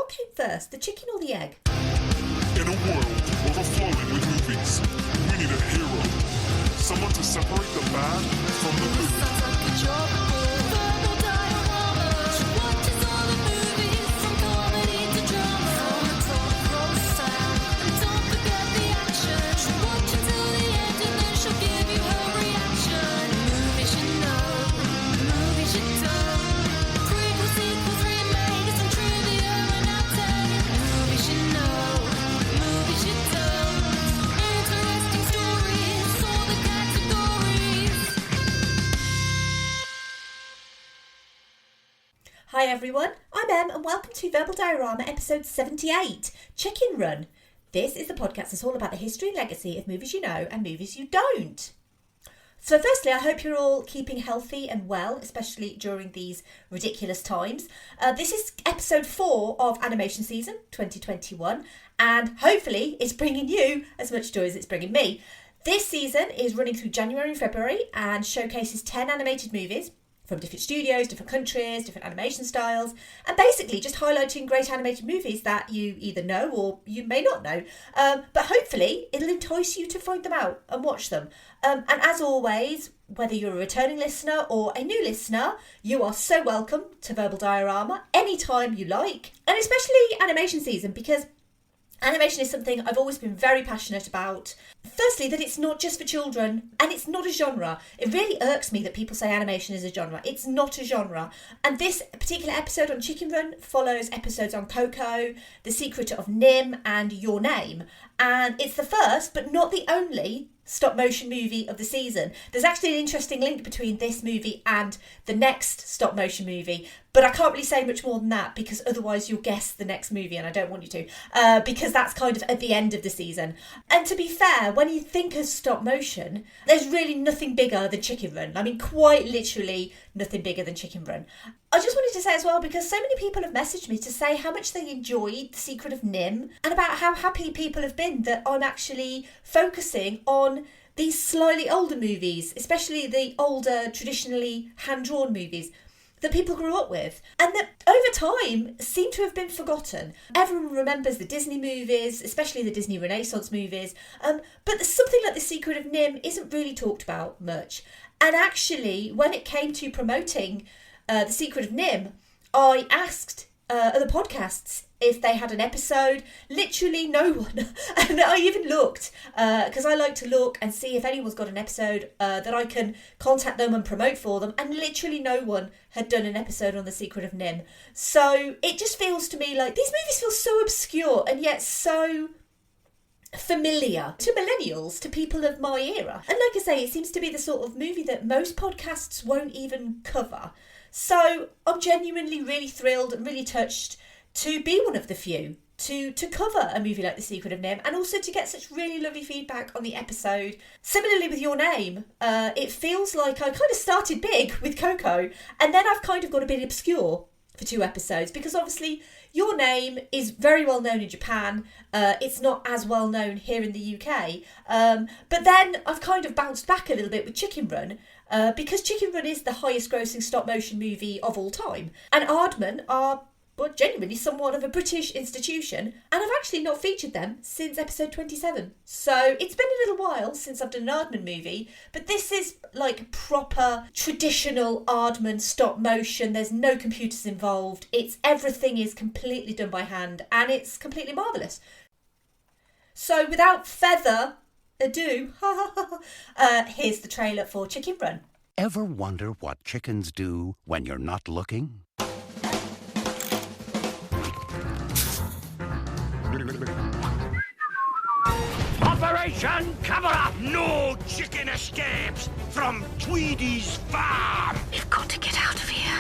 what came first, the chicken or the egg? In a world overflowing with movies, we need a hero. Someone to separate the bad from the good. Sounds like a job. Verbal dioramas. Watches all the movies from comedy to drama. From the top roll sound. And don't forget the action. She'll watch until the end and then she'll give you her reaction. Movies you know, movies you don't. Prequels, sequels, remakes, and trivia and outtakes. Movies you know, movies you don't. Interesting stories for the categories. Hi everyone, I'm Em and welcome to Verbal Diorama episode 78, Chicken Run. This is the podcast that's all about the history and legacy of movies you know and movies you don't. So firstly, I hope you're all keeping healthy and well, especially during these ridiculous times. This is episode 4 of animation season 2021 and hopefully it's bringing you as much joy as it's bringing me. This season is running through January and February and showcases 10 animated movies from different studios, different countries, different animation styles, and basically just highlighting great animated movies that you either know or you may not know. But hopefully it'll entice you to find them out and watch them. And as always, whether you're a returning listener or a new listener, you are so welcome to Verbal Diorama anytime you like, and especially animation season, because animation is something I've always been very passionate about. Firstly, that it's not just for children and it's not a genre. It really irks me that people say animation is a genre. It's not a genre. And this particular episode on Chicken Run follows episodes on Coco, The Secret of Nim and Your Name. And it's the first, but not the only, stop motion movie of the season. There's actually an interesting link between this movie and the next stop motion movie, but I can't really say much more than that because otherwise you'll guess the next movie and I don't want you to, because that's kind of at the end of the season. And to be fair, when you think of stop motion, there's really nothing bigger than Chicken Run. I mean, quite literally nothing bigger than Chicken Run. I just wanted to say as well, because so many people have messaged me to say how much they enjoyed The Secret of Nim and about how happy people have been that I'm actually focusing on these slightly older movies, especially the older, traditionally hand-drawn movies that people grew up with, and that over time seem to have been forgotten. Everyone remembers the Disney movies, especially the Disney Renaissance movies, but something like The Secret of Nim isn't really talked about much. And actually, when it came to promoting The Secret of Nim, I asked other podcasts if they had an episode. Literally no one. And I even looked, because I like to look and see if anyone's got an episode that I can contact them and promote for them, and literally no one had done an episode on The Secret of Nim. So it just feels to me like these movies feel so obscure and yet so familiar to millennials, to people of my era. And like I say, it seems to be the sort of movie that most podcasts won't even cover. So I'm genuinely really thrilled and really touched to be one of the few to cover a movie like The Secret of Nim, and also to get such really lovely feedback on the episode. Similarly with Your Name, it feels like I kind of started big with Coco, and then I've kind of got a bit obscure for 2 episodes, because obviously Your Name is very well known in Japan. It's not as well known here in the UK. But then I've kind of bounced back a little bit with Chicken Run, because Chicken Run is the highest grossing stop motion movie of all time. And Aardman are genuinely somewhat of a British institution, and I've actually not featured them since episode 27. So it's been a little while since I've done an Aardman movie, but this is like proper traditional Aardman stop motion. There's no computers involved. Everything is completely done by hand, and it's completely marvellous. So without further ado, here's the trailer for Chicken Run. Ever wonder what chickens do when you're not looking? Operation Cover Up! No chicken escapes from Tweedy's farm! We've got to get out of here.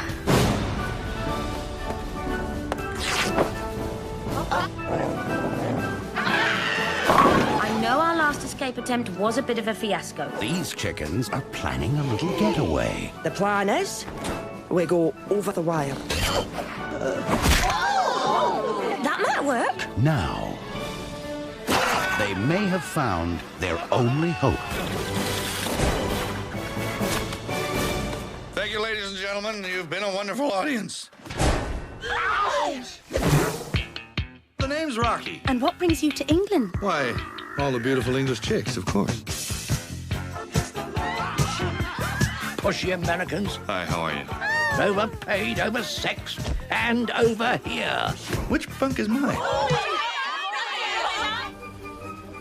I know our last escape attempt was a bit of a fiasco. These chickens are planning a little getaway. The plan is, we go over the wire. That might work. Now, they may have found their only hope. Thank you, ladies and gentlemen. You've been a wonderful audience. name's Rocky. And what brings you to England? Why, all the beautiful English chicks, of course. Pushy Americans, Hi, how are you? overpaid, oversexed, and over here. Which bunk is mine?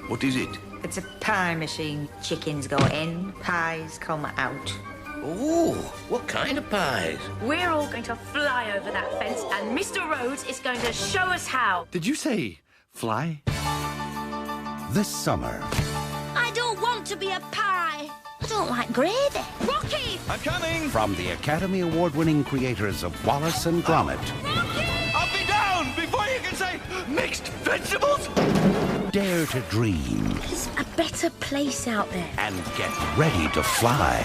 What is it? It's a pie machine. Chickens go in, pies come out. Ooh, what kind of pies? We're all going to fly over that fence, and Mr. Rhodes is going to show us how. Did you say fly? This summer, I don't want to be a pie. I don't like gravy. Rocky! I'm coming! from the Academy Award-winning creators of Wallace and Gromit, I'll be down before you can say mixed vegetables! dare to dream There's a better place out there. and get ready to fly.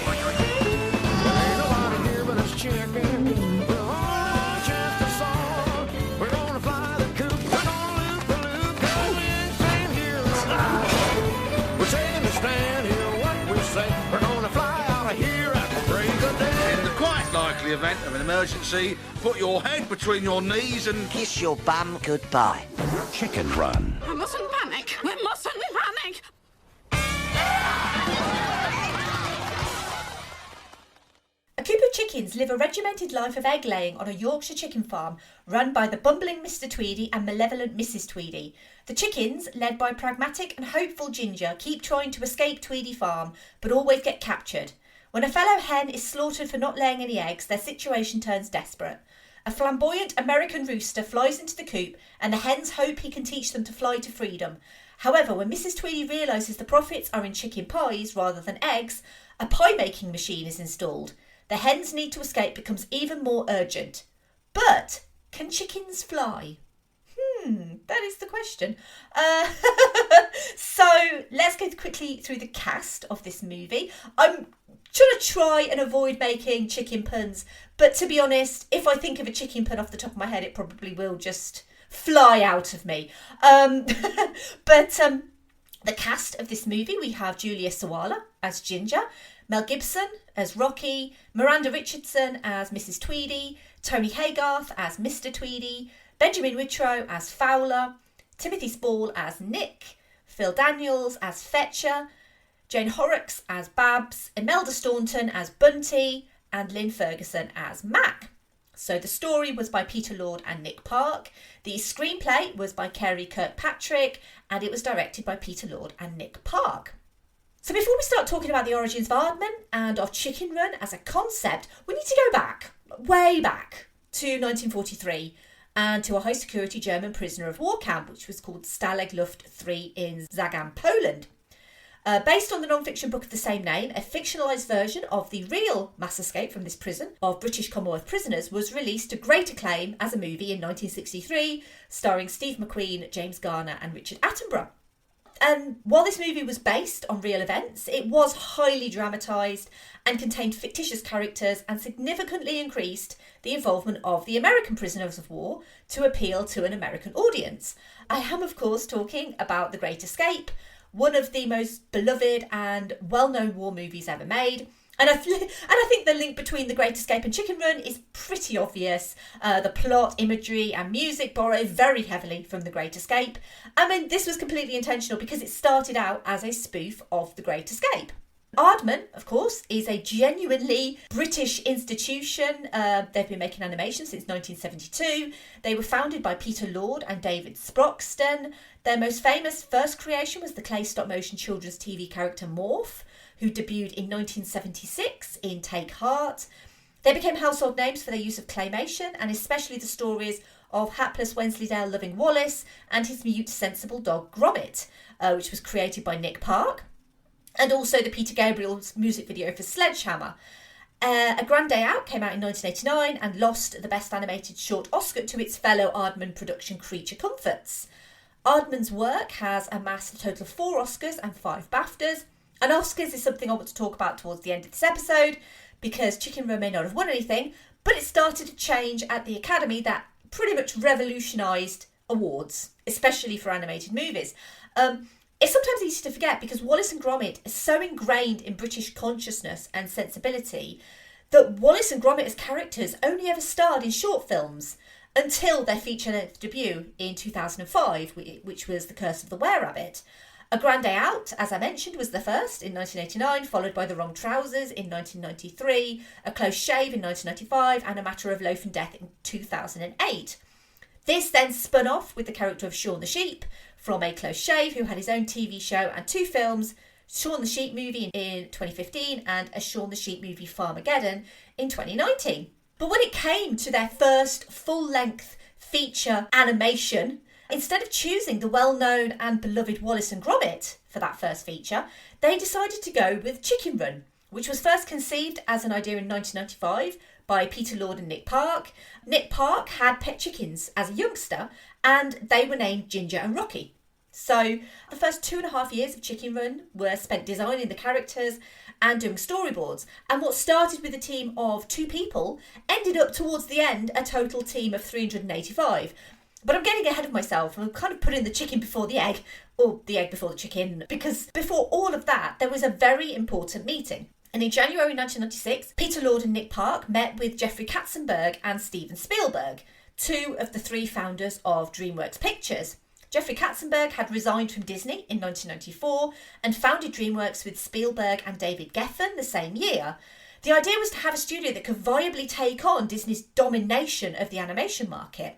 In the quite likely event of an emergency, put your head between your knees and Kiss your bum goodbye. Chicken Run. We mustn't panic. We mustn't panic. A coop of chickens live a regimented life of egg laying on a Yorkshire chicken farm run by the bumbling Mr. Tweedy and malevolent Mrs. Tweedy. The chickens, led by pragmatic and hopeful Ginger, keep trying to escape Tweedy Farm, but always get captured. When a fellow hen is slaughtered for not laying any eggs, their situation turns desperate. A flamboyant American rooster flies into the coop, and the hens hope he can teach them to fly to freedom. However, when Mrs. Tweedy realises the profits are in chicken pies rather than eggs, a pie-making machine is installed. The hens' need to escape becomes even more urgent. But can chickens fly? That is the question. So let's go quickly through the cast of this movie. I'm going to try and avoid making chicken puns, but to be honest, if I think of a chicken pun off the top of my head, it probably will just fly out of me. The cast of this movie, we have Julia Sawalha as Ginger, Mel Gibson as Rocky, Miranda Richardson as Mrs. Tweedy, Tony Haygarth as Mr. Tweedy, Benjamin Whitrow as Fowler, Timothy Spall as Nick, Phil Daniels as Fetcher, Jane Horrocks as Babs, Imelda Staunton as Bunty, and Lynn Ferguson as Mac. So the story was by Peter Lord and Nick Park. The screenplay was by Kerry Kirkpatrick, and it was directed by Peter Lord and Nick Park. So before we start talking about the origins of Aardman and of Chicken Run as a concept, we need to go back, way back, to 1943 and to a high-security German prisoner of war camp, which was called Stalag Luft 3 in Zagam, Poland. Based on the non-fiction book of the same name, a fictionalised version of the real mass escape from this prison of British Commonwealth prisoners was released to great acclaim as a movie in 1963, starring Steve McQueen, James Garner and Richard Attenborough. And while this movie was based on real events, it was highly dramatised and contained fictitious characters and significantly increased the involvement of the American prisoners of war to appeal to an American audience. I am, of course, talking about The Great Escape, one of the most beloved and well-known war movies ever made. And I think the link between The Great Escape and Chicken Run is pretty obvious. The plot, imagery and music borrow very heavily from The Great Escape. I mean, this was completely intentional because it started out as a spoof of The Great Escape. Aardman, of course, is a genuinely British institution. They've been making animation since 1972. They were founded by Peter Lord and David Sproxton. Their most famous first creation was the clay stop-motion children's TV character Morph, who debuted in 1976 in Take Heart. They became household names for their use of claymation, and especially the stories of hapless Wensleydale-loving Wallace and his mute, sensible dog Gromit, which was created by Nick Park, and also the Peter Gabriel's music video for Sledgehammer. A Grand Day Out came out in 1989 and lost the Best Animated Short Oscar to its fellow Aardman production Creature Comforts. Aardman's work has amassed a total of 4 Oscars and 5 BAFTAs. And Oscars is something I want to talk about towards the end of this episode, because Chicken Run may not have won anything, but it started a change at the Academy that pretty much revolutionised awards, especially for animated movies. It's sometimes easy to forget because Wallace and Gromit is so ingrained in British consciousness and sensibility that Wallace and Gromit as characters only ever starred in short films. until their feature-length debut in 2005, which was The Curse of the Were-Rabbit. A Grand Day Out, as I mentioned, was the first in 1989, followed by The Wrong Trousers in 1993, A Close Shave in 1995, and A Matter of Loaf and Death in 2008. This then spun off with the character of Shaun the Sheep from A Close Shave, who had his own TV show and 2 films, Shaun the Sheep movie in 2015 and a Shaun the Sheep movie Farmageddon in 2019. But when it came to their first full-length feature animation, instead of choosing the well-known and beloved Wallace and Gromit for that first feature, they decided to go with Chicken Run, which was first conceived as an idea in 1995 by Peter Lord and Nick Park. Nick Park had pet chickens as a youngster, and they were named Ginger and Rocky. So the first 2.5 years of Chicken Run were spent designing the characters and doing storyboards. And what started with a team of 2 people ended up towards the end a total team of 385. But I'm getting ahead of myself. I'm kind of putting the chicken before the egg, or the egg before the chicken, because before all of that, there was a very important meeting. And in January 1996, Peter Lord and Nick Park met with Jeffrey Katzenberg and Steven Spielberg, 2 of the 3 founders of Dreamworks Pictures. Jeffrey Katzenberg had resigned from Disney in 1994 and founded Dreamworks with Spielberg and David Geffen the same year. The idea was to have a studio that could viably take on Disney's domination of the animation market.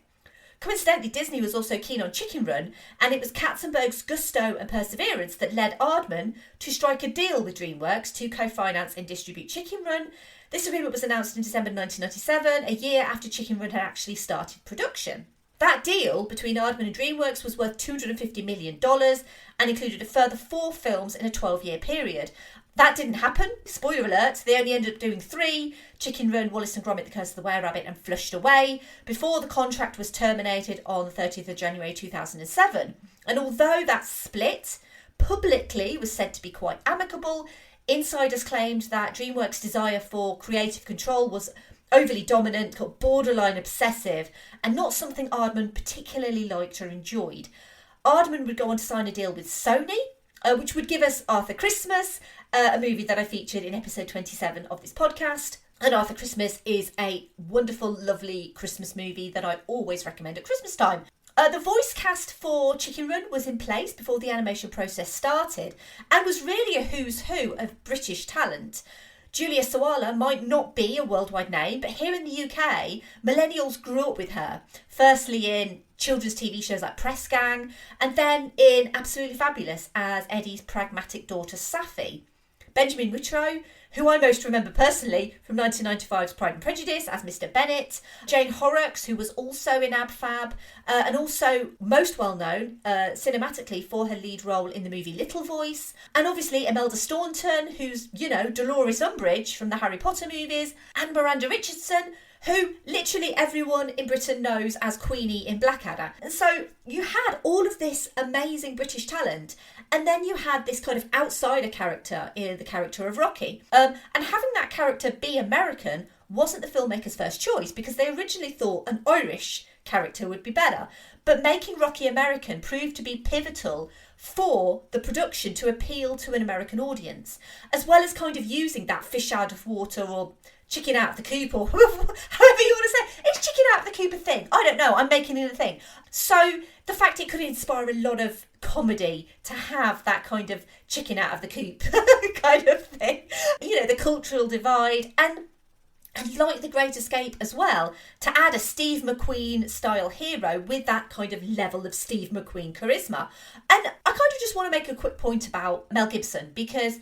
Coincidentally, Disney was also keen on Chicken Run, and it was Katzenberg's gusto and perseverance that led Aardman to strike a deal with Dreamworks to co-finance and distribute Chicken Run. This agreement was announced in December 1997, a year after Chicken Run had actually started production. That deal between Aardman and Dreamworks was worth $250 million and included a further 4 films in a 12-year period. That didn't happen. Spoiler alert, they only ended up doing 3, Chicken Run, Wallace and Gromit, The Curse of the Were-Rabbit and Flushed Away, before the contract was terminated on the 30th of January 2007. And although that split publicly was said to be quite amicable, insiders claimed that Dreamworks' desire for creative control was overly dominant, borderline obsessive, and not something Aardman particularly liked or enjoyed. Aardman would go on to sign a deal with Sony, which would give us Arthur Christmas, a movie that I featured in episode 27 of this podcast. And Arthur Christmas is a wonderful, lovely Christmas movie that I always recommend at Christmas time. The voice cast for Chicken Run was in place before the animation process started and was really a who's who of British talent. Julia Sawalha might not be a worldwide name, but here in the UK, millennials grew up with her. Firstly in children's TV shows like Press Gang, and then in Absolutely Fabulous as Eddie's pragmatic daughter Safi. Benjamin Whitrow, who I most remember personally from 1995's Pride and Prejudice as Mr. Bennet, Jane Horrocks, who was also in Ab Fab, and also most well known cinematically for her lead role in the movie Little Voice, and obviously Imelda Staunton, who's, Dolores Umbridge from the Harry Potter movies, and Miranda Richardson, who literally everyone in Britain knows as Queenie in Blackadder. And so you had all of this amazing British talent, and then you had this kind of outsider character in the character of Rocky. And having that character be American wasn't the filmmaker's first choice, because they originally thought an Irish character would be better. But making Rocky American proved to be pivotal for the production to appeal to an American audience, as well as kind of using that fish out of water or chicken out of the coop, or however you want to say it. Is chicken out of the coop a thing? I don't know, I'm making it a thing. So the fact it could inspire a lot of comedy to have that kind of chicken out of the coop kind of thing. The cultural divide, and like The Great Escape as well, to add a Steve McQueen style hero with that kind of level of Steve McQueen charisma. And I kind of just want to make a quick point about Mel Gibson, because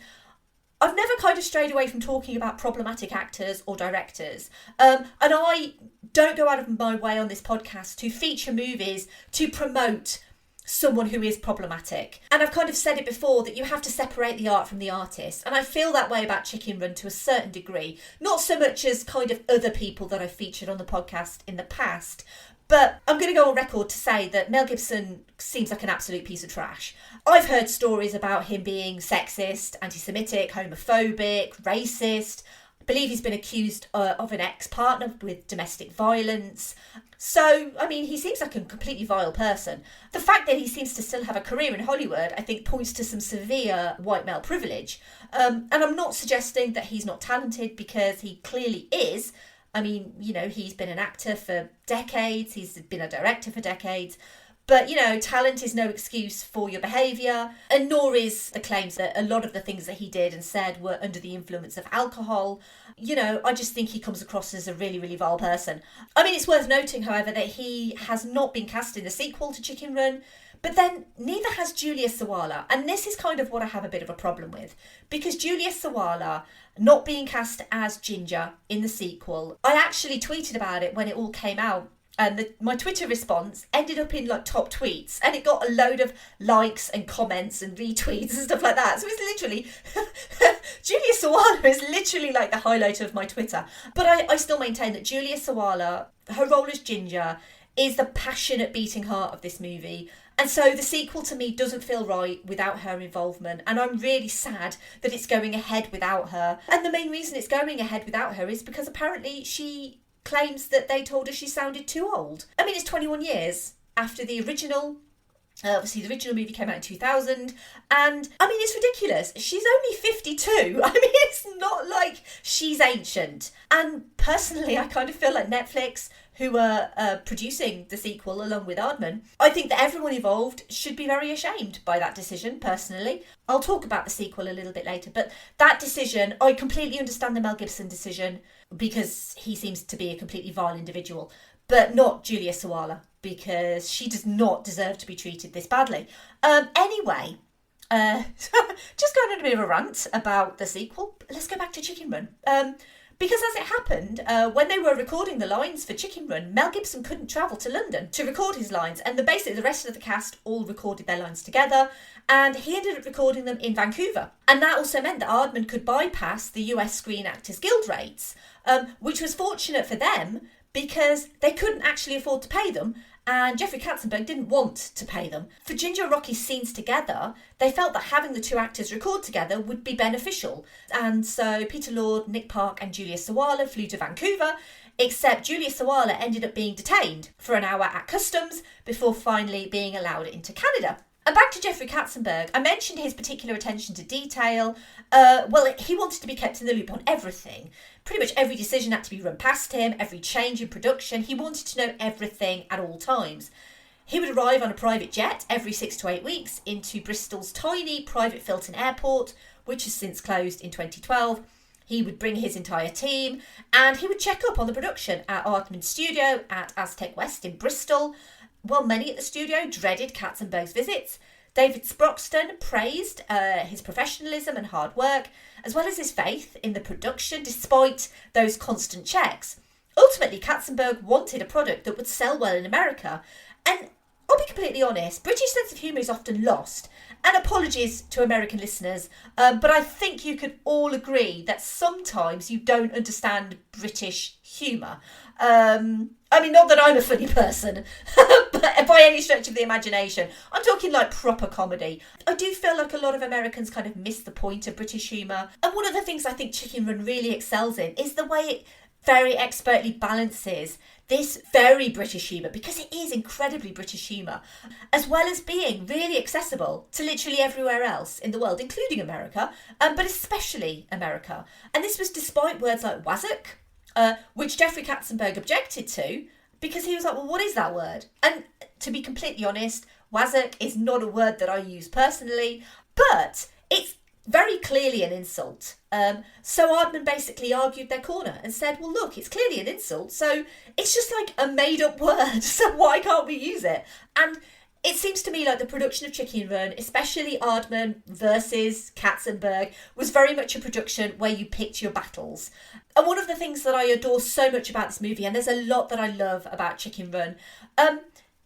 I've never kind of strayed away from talking about problematic actors or directors. And I don't go out of my way on this podcast to feature movies to promote someone who is problematic. And I've kind of said it before that you have to separate the art from the artist. And I feel that way about Chicken Run to a certain degree. Not so much as kind of other people that I've featured on the podcast in the past. But I'm going to go on record to say that Mel Gibson seems like an absolute piece of trash. I've heard stories about him being sexist, anti-Semitic, homophobic, racist. I believe he's been accused of an ex-partner with domestic violence. So, he seems like a completely vile person. The fact that he seems to still have a career in Hollywood, I think, points to some severe white male privilege. And I'm not suggesting that he's not talented, because he clearly is. I mean, you know, he's been an actor for decades, he's been a director for decades. But, you know, talent is no excuse for your behaviour, and nor is the claims that a lot of the things that he did and said were under the influence of alcohol. You know, I just think he comes across as a really, really vile person. I mean, it's worth noting, however, that he has not been cast in the sequel to Chicken Run, but then neither has Julia Sawalha. And this is kind of what I have a bit of a problem with, because Julia Sawalha not being cast as Ginger in the sequel, I actually tweeted about it when it all came out. And my Twitter response ended up in like top tweets, and it got a load of likes and comments and retweets and stuff like that. So it's literally Julia Sawalha is literally like the highlight of my Twitter. But I still maintain that Julia Sawalha, her role as Ginger, is the passionate beating heart of this movie. And so the sequel to me doesn't feel right without her involvement, and I'm really sad that it's going ahead without her. And the main reason it's going ahead without her is because apparently she claims that they told her she sounded too old. I mean, it's 21 years after the original. Obviously, the original movie came out in 2000. And, I mean, it's ridiculous. She's only 52. I mean, it's not like she's ancient. And personally, I kind of feel like Netflix, who are producing the sequel along with Aardman, I think that everyone involved should be very ashamed by that decision, personally. I'll talk about the sequel a little bit later, but that decision, I completely understand the Mel Gibson decision, because he seems to be a completely vile individual, but not Julia Sawalha, because she does not deserve to be treated this badly. Anyway, just going on a bit of a rant about the sequel, let's go back to Chicken Run. Because as it happened, when they were recording the lines for Chicken Run, Mel Gibson couldn't travel to London to record his lines, and basically the rest of the cast all recorded their lines together, and he ended up recording them in Vancouver. And that also meant that Aardman could bypass the US Screen Actors Guild rates, which was fortunate for them because they couldn't actually afford to pay them, and Jeffrey Katzenberg didn't want to pay them. For Ginger and Rocky's scenes together, they felt that having the two actors record together would be beneficial. And so Peter Lord, Nick Park and Julia Sawalha flew to Vancouver, except Julia Sawalha ended up being detained for an hour at customs before finally being allowed into Canada. And back to Jeffrey Katzenberg, I mentioned his particular attention to detail. Well, he wanted to be kept in the loop on everything. Pretty much every decision had to be run past him, every change in production. He wanted to know everything at all times. He would arrive on a private jet every 6 to 8 weeks into Bristol's tiny private Filton airport, which has since closed in 2012. He would bring his entire team, and he would check up on the production at Aardman's studio at Aztec West in Bristol. While many at the studio dreaded Katzenberg's visits, David Sproxton praised his professionalism and hard work, as well as his faith in the production, despite those constant checks. Ultimately, Katzenberg wanted a product that would sell well in America, and I'll be completely honest, British sense of humour is often lost, and apologies to American listeners, but I think you can all agree that sometimes you don't understand British humour. I mean, not that I'm a funny person, but by any stretch of the imagination. I'm talking like proper comedy. I do feel like a lot of Americans kind of miss the point of British humour. And one of the things I think Chicken Run really excels in is the way it very expertly balances this very British humour, because it is incredibly British humour, as well as being really accessible to literally everywhere else in the world, including America, but especially America. And this was despite words like wazzock, which Jeffrey Katzenberg objected to, because he was like, well, what is that word? And to be completely honest, wazzock is not a word that I use personally, but it's very clearly an insult. So Aardman basically argued their corner and said, well, look, it's clearly an insult, so it's just like a made-up word, so why can't we use it? And it seems to me like the production of Chicken Run, especially Aardman versus Katzenberg, was very much a production where you picked your battles. And one of the things that I adore so much about this movie, and there's a lot that I love about Chicken Run,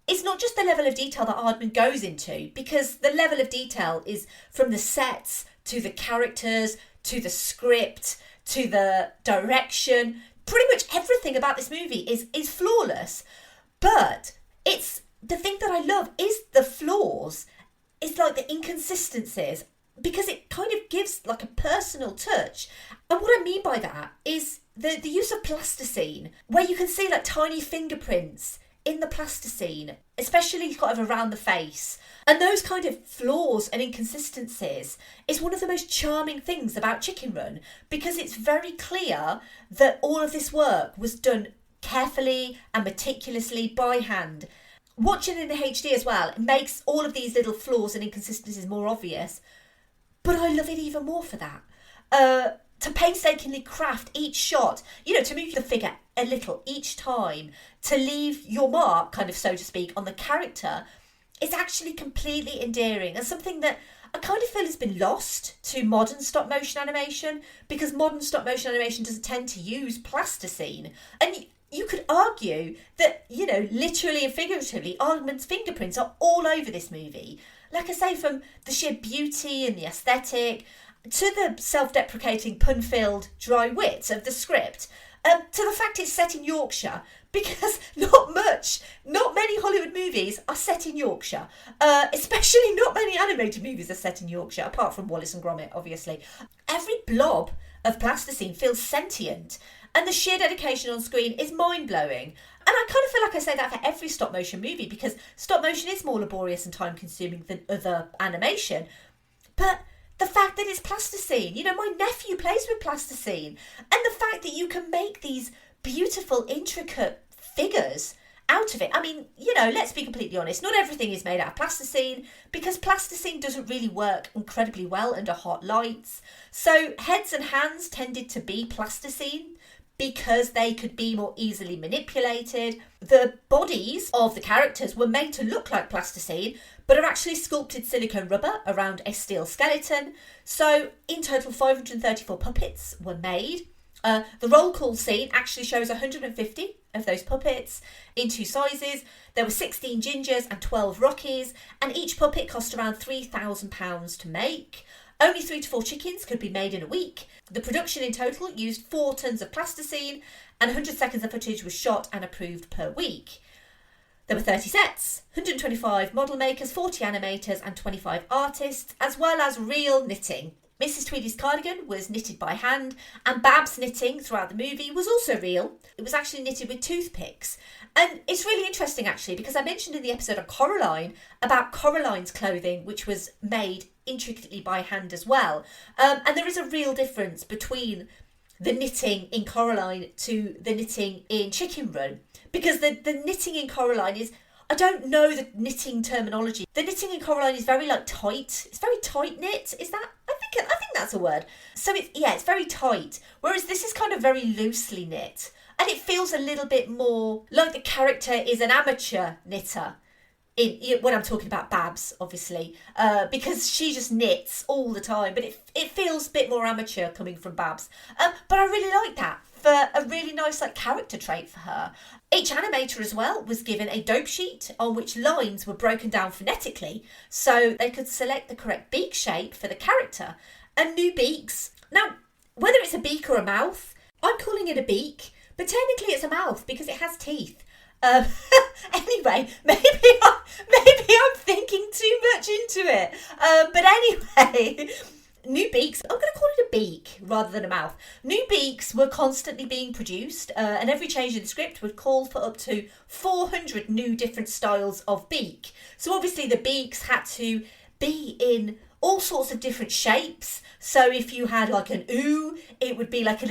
it's not just the level of detail that Aardman goes into, because the level of detail is from the sets to the characters, to the script, to the direction. Pretty much everything about this movie is flawless. But it's the thing that I love is the flaws. It's like the inconsistencies, because it kind of gives like a personal touch. And what I mean by that is the use of plasticine, where you can see like tiny fingerprints in the plasticine, especially kind of around the face. And those kind of flaws and inconsistencies is one of the most charming things about Chicken Run, because it's very clear that all of this work was done carefully and meticulously by hand. Watching in the HD as well makes all of these little flaws and inconsistencies more obvious, but I love it even more for that. To painstakingly craft each shot, to move the figure a little each time, to leave your mark, kind of so to speak, on the character, it's actually completely endearing, and something that I kind of feel has been lost to modern stop motion animation, because modern stop motion animation doesn't tend to use plasticine. And you could argue that, literally and figuratively, Aardman's fingerprints are all over this movie. Like I say, from the sheer beauty and the aesthetic, to the self-deprecating, pun-filled, dry wit of the script, to the fact it's set in Yorkshire, because not many Hollywood movies are set in Yorkshire. Especially not many animated movies are set in Yorkshire, apart from Wallace and Gromit, obviously. Every blob of plasticine feels sentient, and the sheer dedication on screen is mind-blowing. And I kind of feel like I say that for every stop-motion movie, because stop-motion is more laborious and time-consuming than other animation. But the fact that it's plasticine, my nephew plays with plasticine, and the fact that you can make these beautiful, intricate figures out of it. I mean, let's be completely honest, not everything is made out of plasticine, because plasticine doesn't really work incredibly well under hot lights. So heads and hands tended to be plasticine, because they could be more easily manipulated. The bodies of the characters were made to look like plasticine, but are actually sculpted silicone rubber around a steel skeleton. So in total, 534 puppets were made. The roll call scene actually shows 150 of those puppets in two sizes. There were 16 gingers and 12 rockies, and each puppet cost around £3,000 to make. Only 3 to 4 chickens could be made in a week. The production in total used 4 tons of plasticine, and 100 seconds of footage was shot and approved per week. There were 30 sets, 125 model makers, 40 animators and 25 artists, as well as real knitting. Mrs. Tweedy's cardigan was knitted by hand, and Bab's knitting throughout the movie was also real. It was actually knitted with toothpicks. And it's really interesting, actually, because I mentioned in the episode on Coraline about Coraline's clothing, which was made intricately by hand as well. And there is a real difference between the knitting in Coraline to the knitting in Chicken Run, because the knitting in Coraline is, I don't know the knitting terminology. The knitting in Coraline is very tight. It's very tight knit. Is that? I think that's a word. So it's very tight. Whereas this is kind of very loosely knit, and it feels a little bit more like the character is an amateur knitter. When I'm talking about Babs, obviously, because she just knits all the time, but it feels a bit more amateur coming from Babs. But I really like that for a really nice character trait for her. Each animator as well was given a dope sheet on which lines were broken down phonetically, so they could select the correct beak shape for the character and new beaks. Now, whether it's a beak or a mouth, I'm calling it a beak, but technically it's a mouth because it has teeth. Anyway, maybe I'm thinking too much into it. But anyway, new beaks, I'm going to call it a beak rather than a mouth. New beaks were constantly being produced, and every change in the script would call for up to 400 new different styles of beak. So obviously the beaks had to be in all sorts of different shapes. So if you had an ooh, it would be look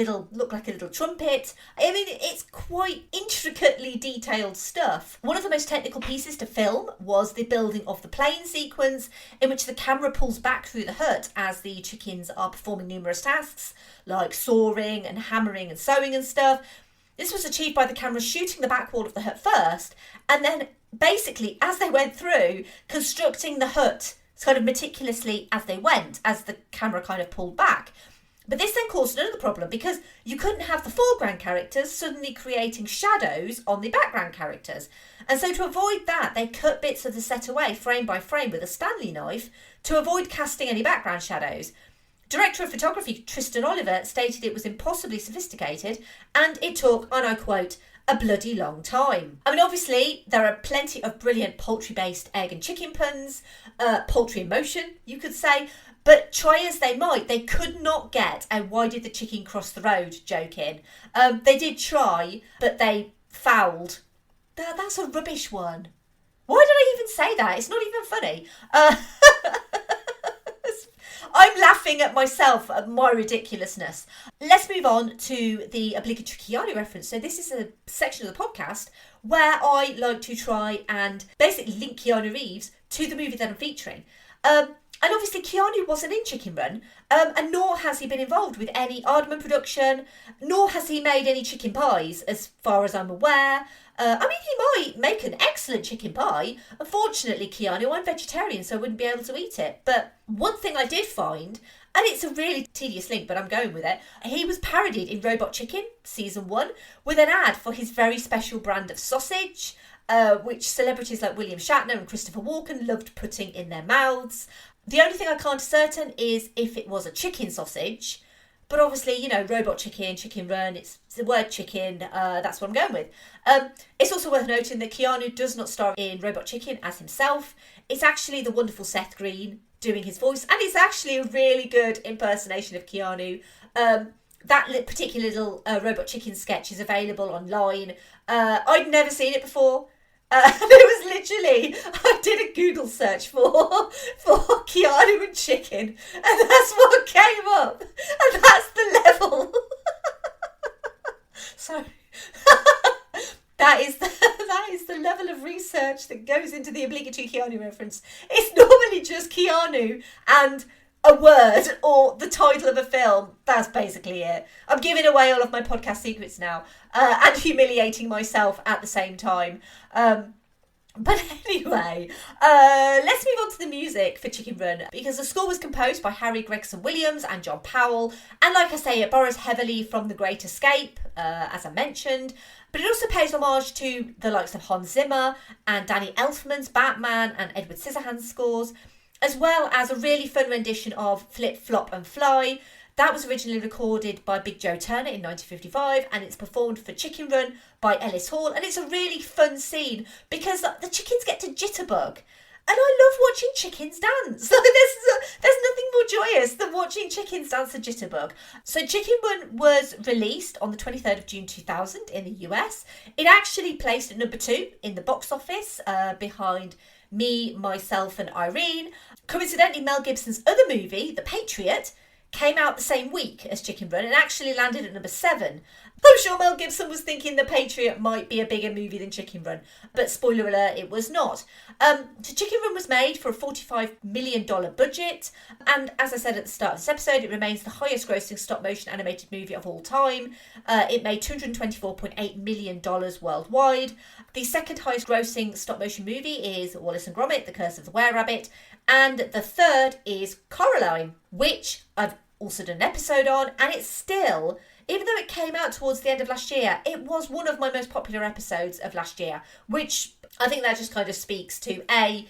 like a little trumpet. I mean, it's quite intricately detailed stuff. One of the most technical pieces to film was the building of the plane sequence, in which the camera pulls back through the hut as the chickens are performing numerous tasks, like sawing and hammering and sewing and stuff. This was achieved by the camera shooting the back wall of the hut first, and then basically, as they went through, constructing the hut kind of meticulously as they went, as the camera kind of pulled back. But this then caused another problem, because you couldn't have the foreground characters suddenly creating shadows on the background characters. And so to avoid that, they cut bits of the set away frame by frame with a Stanley knife to avoid casting any background shadows. Director of photography Tristan Oliver stated it was impossibly sophisticated, and it took, and I quote, a bloody long time. I mean, obviously, there are plenty of brilliant poultry-based egg and chicken puns, poultry in motion, you could say, but try as they might, they could not get a "why did the chicken cross the road" joke in. They did try, but they fouled. That's a rubbish one. Why did I even say that? It's not even funny. I'm laughing at myself, at my ridiculousness. Let's move on to the obligatory Keanu reference. So this is a section of the podcast where I like to try and basically link Keanu Reeves to the movie that I'm featuring. And obviously Keanu wasn't in Chicken Run, and nor has he been involved with any Aardman production, nor has he made any chicken pies, as far as I'm aware. I mean, he might make an excellent chicken pie. Unfortunately, Keanu, I'm vegetarian, so I wouldn't be able to eat it. But one thing I did find, and it's a really tedious link, but I'm going with it, he was parodied in Robot Chicken, Season 1, with an ad for his very special brand of sausage, which celebrities like William Shatner and Christopher Walken loved putting in their mouths. The only thing I can't ascertain is if it was a chicken sausage, but obviously, you know, Robot Chicken, Chicken Run, it's the word chicken, that's what I'm going with. It's also worth noting that Keanu does not star in Robot Chicken as himself. It's actually the wonderful Seth Green doing his voice, and it's actually a really good impersonation of Keanu. That particular little Robot Chicken sketch is available online. I'd never seen it before. It was literally, I did a Google search for Keanu and chicken, and that's what came up, and that's the level. Sorry. That is the level of research that goes into the obligatory Keanu reference. It's normally just Keanu and a word or the title of a film. That's basically it. I'm giving away all of my podcast secrets now, and humiliating myself at the same time. But anyway, let's move on to the music for Chicken Run, because the score was composed by Harry Gregson Williams and John Powell, and like I say, it borrows heavily from The Great Escape, as I mentioned, but it also pays homage to the likes of Hans Zimmer and Danny Elfman's Batman and Edward Scissorhands scores, as well as a really fun rendition of Flip, Flop and Fly. That was originally recorded by Big Joe Turner in 1955, and it's performed for Chicken Run by Ellis Hall, and it's a really fun scene because the chickens get to jitterbug. And I love watching chickens dance. There's nothing more joyous than watching chickens dance a jitterbug. So Chicken Run was released on the 23rd of June 2000 in the US. It actually placed at number 2 in the box office, behind Me, Myself and Irene. Coincidentally, Mel Gibson's other movie, The Patriot, came out the same week as Chicken Run and actually landed at number 7. I'm sure Mel Gibson was thinking The Patriot might be a bigger movie than Chicken Run, but spoiler alert, it was not. So Chicken Run was made for a $45 million budget, and as I said at the start of this episode, it remains the highest grossing stop motion animated movie of all time. It made $224.8 million worldwide. The second highest grossing stop motion movie is Wallace and Gromit, The Curse of the Were-Rabbit, and the third is Coraline, which I've also done an episode on, and it's still, even though it came out towards the end of last year, it was one of my most popular episodes of last year, which I think that just kind of speaks to A,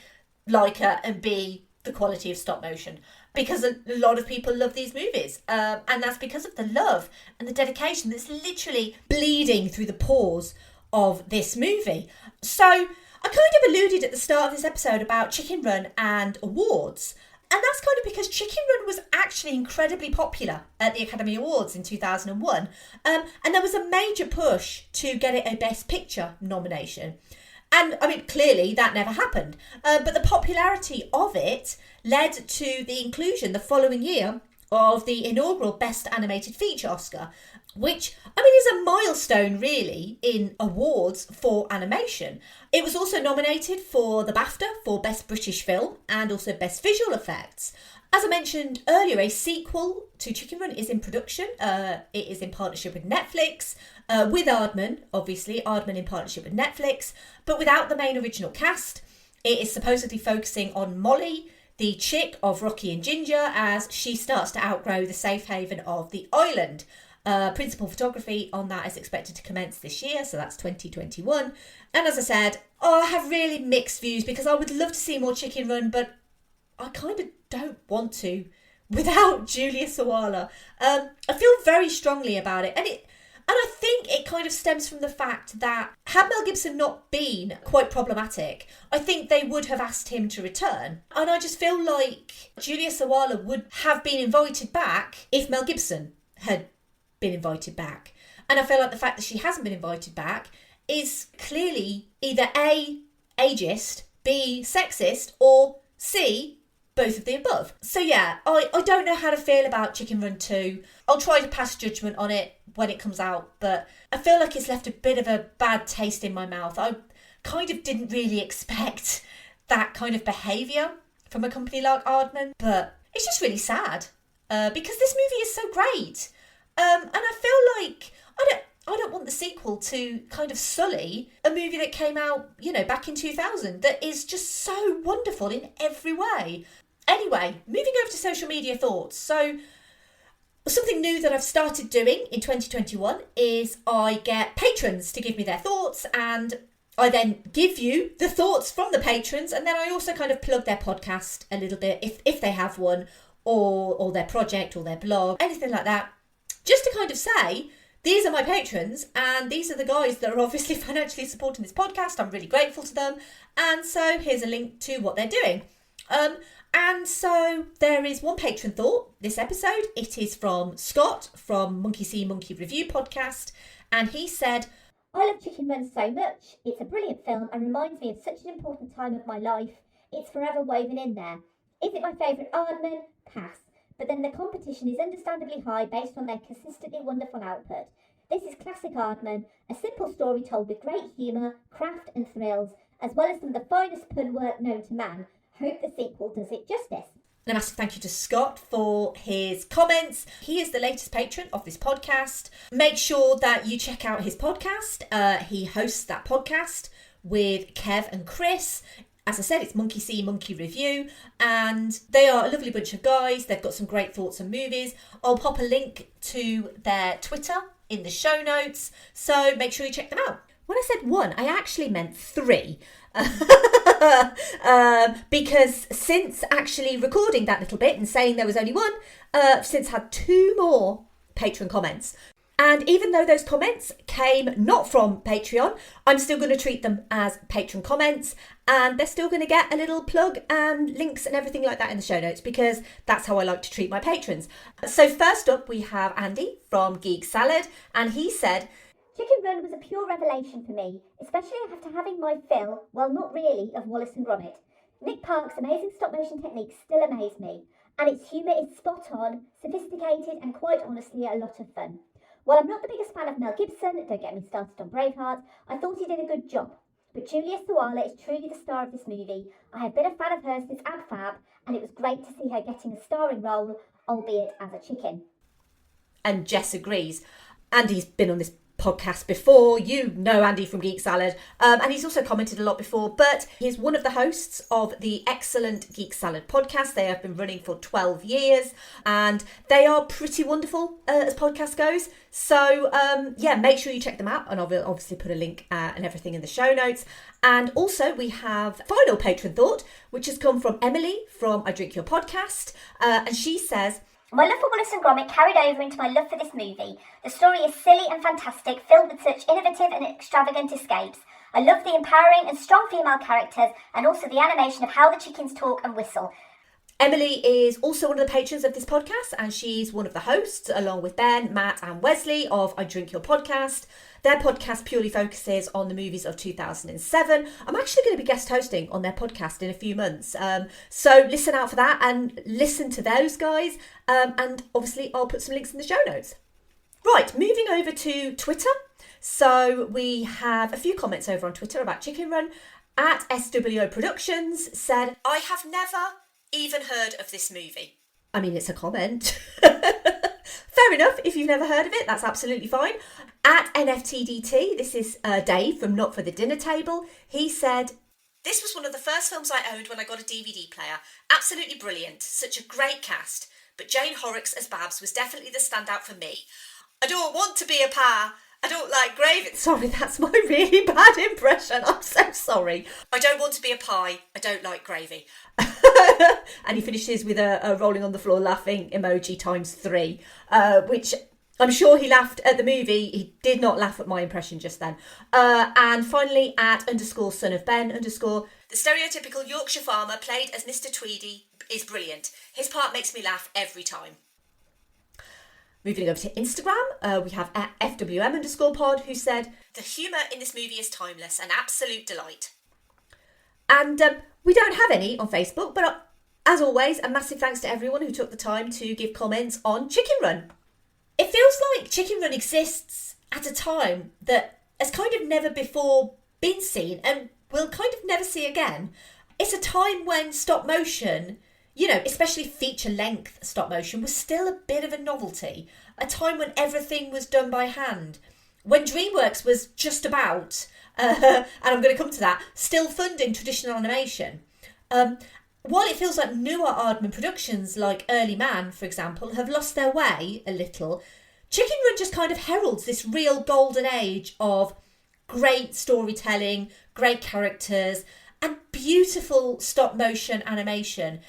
Leica, and B, the quality of stop motion, because a lot of people love these movies, and that's because of the love and the dedication that's literally bleeding through the pores of this movie. So I kind of alluded at the start of this episode about Chicken Run and awards. And that's kind of because Chicken Run was actually incredibly popular at the Academy Awards in 2001. And there was a major push to get it a Best Picture nomination. And, I mean, clearly that never happened. But the popularity of it led to the inclusion the following year of the inaugural Best Animated Feature Oscar, which, I mean, is a milestone, really, in awards for animation. It was also nominated for the BAFTA for Best British Film and also Best Visual Effects. As I mentioned earlier, a sequel to Chicken Run is in production. It is in partnership with Netflix, with Aardman, obviously, Aardman in partnership with Netflix, but without the main original cast. It is supposedly focusing on Molly, the chick of Rocky and Ginger, as she starts to outgrow the safe haven of the island. Principal photography on that is expected to commence this year, so that's 2021. And as I said, I have really mixed views because I would love to see more Chicken Run, but I kind of don't want to without Julia Sawalha. I feel very strongly about it, and I think it kind of stems from the fact that had Mel Gibson not been quite problematic, I think they would have asked him to return. And I just feel like Julia Sawalha would have been invited back if Mel Gibson had been invited back. And I feel like the fact that she hasn't been invited back is clearly either A, ageist, B, sexist, or C, both of the above. So yeah, I don't know how to feel about Chicken Run 2. I'll try to pass judgment on it when it comes out, but I feel like it's left a bit of a bad taste in my mouth. I kind of didn't really expect that kind of behaviour from a company like Aardman, but it's just really sad because this movie is so great. And I feel like I don't want the sequel to kind of sully a movie that came out, back in 2000 that is just so wonderful in every way. Anyway, moving over to social media thoughts. So something new that I've started doing in 2021 is I get patrons to give me their thoughts, and I then give you the thoughts from the patrons, and then I also kind of plug their podcast a little bit if they have one, or their project or their blog, anything like that, just to kind of say, these are my patrons, and these are the guys that are obviously financially supporting this podcast. I'm really grateful to them. And so here's a link to what they're doing. And so there is one patron thought this episode. It is from Scott from Monkey See, Monkey Review podcast. And he said, I love Chicken Run so much. It's a brilliant film and reminds me of such an important time of my life. It's forever woven in there. Is it my favourite Aardman? Pass. But then the competition is understandably high based on their consistently wonderful output. This is classic Aardman, a simple story told with great humour, craft and thrills, as well as some of the finest pun work known to man. Hope the sequel does it justice. And a massive thank you to Scott for his comments. He is the latest patron of this podcast. Make sure that you check out his podcast. He hosts that podcast with Kev and Chris. As I said, it's Monkey See, Monkey Review, and they are a lovely bunch of guys. They've got some great thoughts on movies. I'll pop a link to their Twitter in the show notes, so make sure you check them out. When I said one, I actually meant three. Because since actually recording that little bit and saying there was only one, I've since had two more Patreon comments. And even though those comments came not from Patreon, I'm still going to treat them as patron comments, and they're still going to get a little plug and links and everything like that in the show notes, because that's how I like to treat my patrons. So first up, we have Andy from Geek Salad, and he said, Chicken Run was a pure revelation for me, especially after having my fill, well not really, of Wallace and Gromit. Nick Park's amazing stop-motion techniques still amaze me, and its humour is spot on, sophisticated and quite honestly a lot of fun. While I'm not the biggest fan of Mel Gibson, don't get me started on Braveheart, I thought he did a good job. But Julia Sawala is truly the star of this movie. I have been a fan of hers since Ad Fab, and it was great to see her getting a starring role, albeit as a chicken. And Jess agrees. Andy's been on this podcast before. You know Andy from Geek Salad, and he's also commented a lot before, but he's one of the hosts of the excellent Geek Salad podcast. They have been running for 12 years and they are pretty wonderful as podcast goes. So yeah, make sure you check them out, and I'll obviously put a link and everything in the show notes. And also we have final patron thought, which has come from Emily from I Drink Your Podcast, and she says, my love for Wallace and Gromit carried over into my love for this movie. The story is silly and fantastic, filled with such innovative and extravagant escapes. I love the empowering and strong female characters, and also the animation of how the chickens talk and whistle. Emily is also one of the patrons of this podcast, and she's one of the hosts, along with Ben, Matt and Wesley of I Drink Your Podcast. Their podcast purely focuses on the movies of 2007. I'm actually going to be guest hosting on their podcast in a few months. So listen out for that and listen to those guys. And obviously I'll put some links in the show notes. Right, moving over to Twitter. So we have a few comments over on Twitter about Chicken Run. At SWO Productions said, I have never even heard of this movie. I mean, it's a comment. Fair enough. If you've never heard of it, that's absolutely fine. At NFTDT, this is Dave from Not For The Dinner Table. He said, this was one of the first films I owned when I got a DVD player. Absolutely brilliant. Such a great cast. But Jane Horrocks as Babs was definitely the standout for me. I don't want to be a pa. I don't like gravy. Sorry, that's my really bad impression. I'm so sorry. I don't want to be a pie. I don't like gravy. And he finishes with a rolling on the floor laughing emoji times 3, which I'm sure he laughed at the movie. He did not laugh at my impression just then. And finally, at _son of Ben _ the stereotypical Yorkshire farmer played as Mr. Tweedy is brilliant. His part makes me laugh every time. Moving over to Instagram, we have at FWM _ pod who said, the humour in this movie is timeless, an absolute delight. And we don't have any on Facebook, but as always, a massive thanks to everyone who took the time to give comments on Chicken Run. It feels like Chicken Run exists at a time that has kind of never before been seen and will kind of never see again. It's a time when stop motion, you know, especially feature-length stop motion, was still a bit of a novelty. A time when everything was done by hand. When Dreamworks was just about, and I'm going to come to that, still funding traditional animation. While it feels like newer Aardman productions, like Early Man, for example, have lost their way a little, Chicken Run just kind of heralds this real golden age of great storytelling, great characters, and beautiful stop-motion animation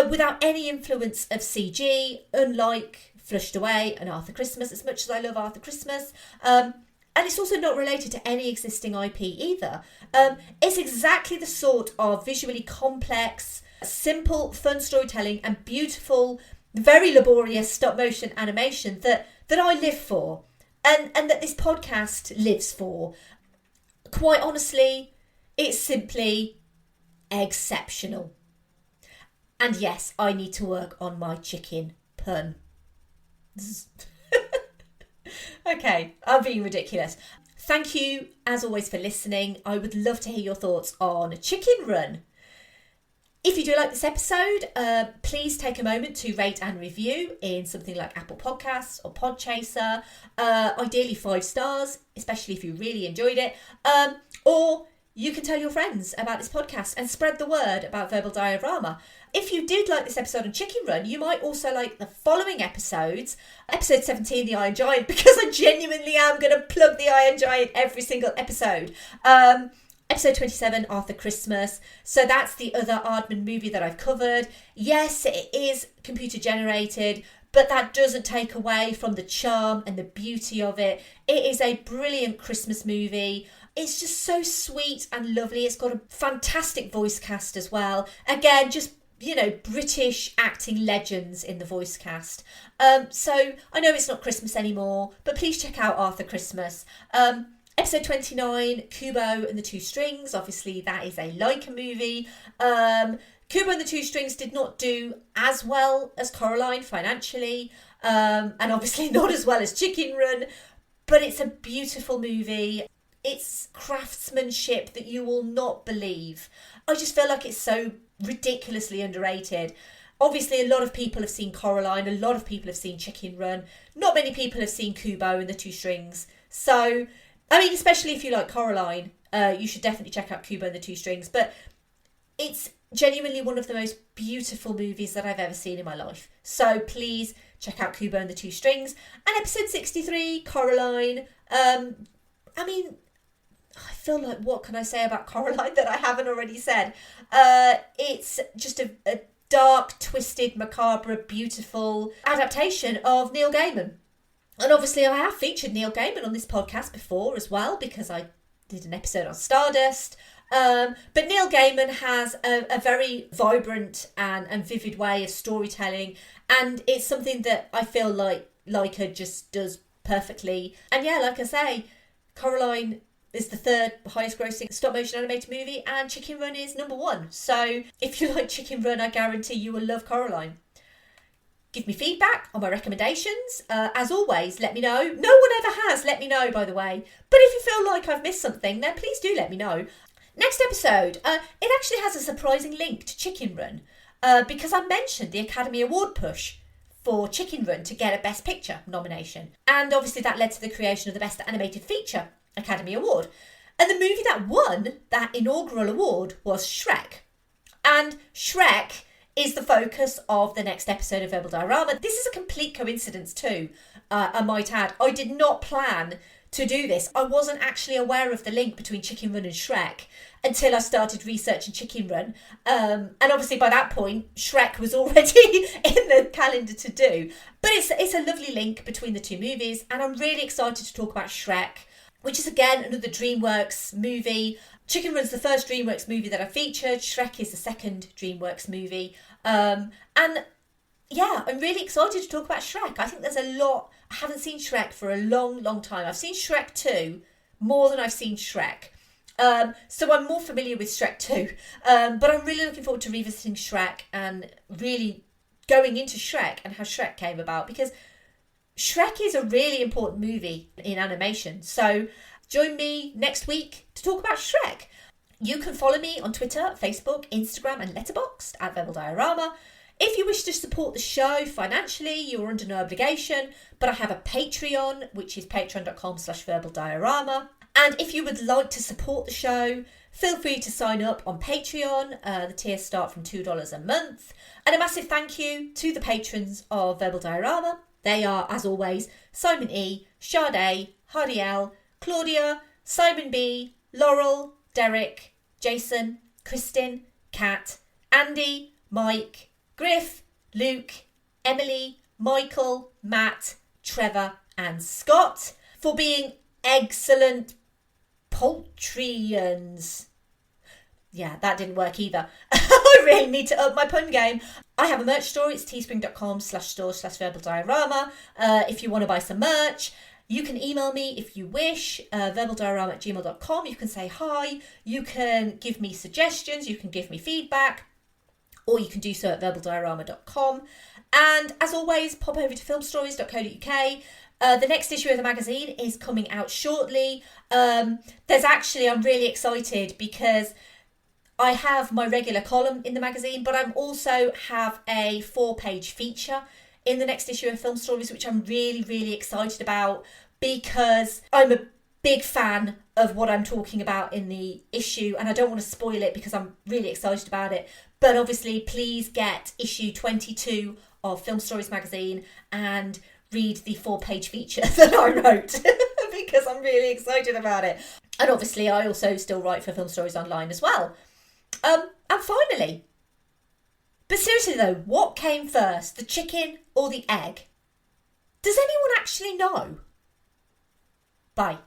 without any influence of CG, unlike Flushed Away and Arthur Christmas, as much as I love Arthur Christmas. And it's also not related to any existing IP either. It's exactly the sort of visually complex, simple, fun storytelling and beautiful, very laborious stop-motion animation that I live for and that this podcast lives for. Quite honestly, it's simply exceptional. And yes, I need to work on my chicken pun. Okay, I'm being ridiculous. Thank you, as always, for listening. I would love to hear your thoughts on Chicken Run. If you do like this episode, please take a moment to rate and review in something like Apple Podcasts or Podchaser. Ideally 5 stars, especially if you really enjoyed it. Or you can tell your friends about this podcast and spread the word about Verbal Diorama. If you did like this episode on Chicken Run, you might also like the following episodes. Episode 17, The Iron Giant, because I genuinely am going to plug The Iron Giant every single episode. Episode 27, Arthur Christmas. So that's the other Aardman movie that I've covered. Yes, it is computer generated, but that doesn't take away from the charm and the beauty of it. It is a brilliant Christmas movie. It's just so sweet and lovely. It's got a fantastic voice cast as well. Again, just, you know, British acting legends in the voice cast. So I know it's not Christmas anymore, but please check out Arthur Christmas. Episode 29, Kubo and the Two Strings. Obviously, that is a Leica movie. Kubo and the Two Strings did not do as well as Coraline financially, and obviously not as well as Chicken Run, but it's a beautiful movie. It's craftsmanship that you will not believe. I just feel like it's so ridiculously underrated. Obviously, a lot of people have seen Coraline, a lot of people have seen Chicken Run. Not many people have seen Kubo and the Two Strings. So, I mean, especially if you like Coraline, you should definitely check out Kubo and the Two Strings. But it's genuinely one of the most beautiful movies that I've ever seen in my life. So please check out Kubo and the Two Strings. And episode 63, Coraline. I mean, I feel like, what can I say about Coraline that I haven't already said? It's just a dark, twisted, macabre, beautiful adaptation of Neil Gaiman. And obviously I have featured Neil Gaiman on this podcast before as well, because I did an episode on Stardust. But Neil Gaiman has a very vibrant and vivid way of storytelling. And it's something that I feel like Leica just does perfectly. And yeah, like I say, Coraline is the 3rd highest grossing stop motion animated movie, and Chicken Run is number 1. So if you like Chicken Run, I guarantee you will love Coraline. Give me feedback on my recommendations. As always, let me know. No one ever has let me know, by the way. But if you feel like I've missed something, then please do let me know. Next episode, it actually has a surprising link to Chicken Run, because I mentioned the Academy Award push for Chicken Run to get a Best Picture nomination. And obviously that led to the creation of the Best Animated Feature Academy Award. And the movie that won that inaugural award was Shrek. And Shrek is the focus of the next episode of Verbal Diorama. This is a complete coincidence too, I might add. I did not plan to do this. I wasn't actually aware of the link between Chicken Run and Shrek until I started researching Chicken Run. And obviously by that point, Shrek was already in the calendar to do. But it's a lovely link between the two movies, and I'm really excited to talk about Shrek, which is again another Dreamworks movie. Chicken Run's the first Dreamworks movie that I featured. Shrek is the second Dreamworks movie. And yeah, I'm really excited to talk about Shrek. I think there's a lot. I haven't seen Shrek for a long, long time. I've seen Shrek 2 more than I've seen Shrek. So I'm more familiar with Shrek too. But I'm really looking forward to revisiting Shrek and really going into Shrek and how Shrek came about, because Shrek is a really important movie in animation. So join me next week to talk about Shrek. You can follow me on Twitter, Facebook, Instagram and Letterboxd at Verbal Diorama. If you wish to support the show financially, you're under no obligation, but I have a Patreon, which is patreon.com/verbaldiorama. And if you would like to support the show, feel free to sign up on Patreon. The tiers start from $2 a month. And a massive thank you to the patrons of Verbal Diorama. They are, as always, Simon E, Sade, Hardy L, Claudia, Simon B, Laurel, Derek, Jason, Kristin, Kat, Andy, Mike, Griff, Luke, Emily, Michael, Matt, Trevor and Scott for being excellent Poultryans. Yeah, that didn't work either. I really need to up my pun game. I have a merch store. It's teespring.com/store/verbaldiorama. If you want to buy some merch, you can email me if you wish, verbaldiorama@gmail.com. You can say hi. You can give me suggestions. You can give me feedback. Or you can do so at verbaldiorama.com. And as always, pop over to filmstories.co.uk. The next issue of the magazine is coming out shortly. I'm really excited because I have my regular column in the magazine, but I also have a 4-page feature in the next issue of Film Stories, which I'm really, really excited about because I'm a big fan of what I'm talking about in the issue, and I don't want to spoil it because I'm really excited about it. But obviously, please get issue 22 of Film Stories magazine and read the 4-page feature that I wrote because I'm really excited about it. And obviously, I also still write for Film Stories Online as well. And finally, but seriously though, what came first, the chicken or the egg? Does anyone actually know? Bye.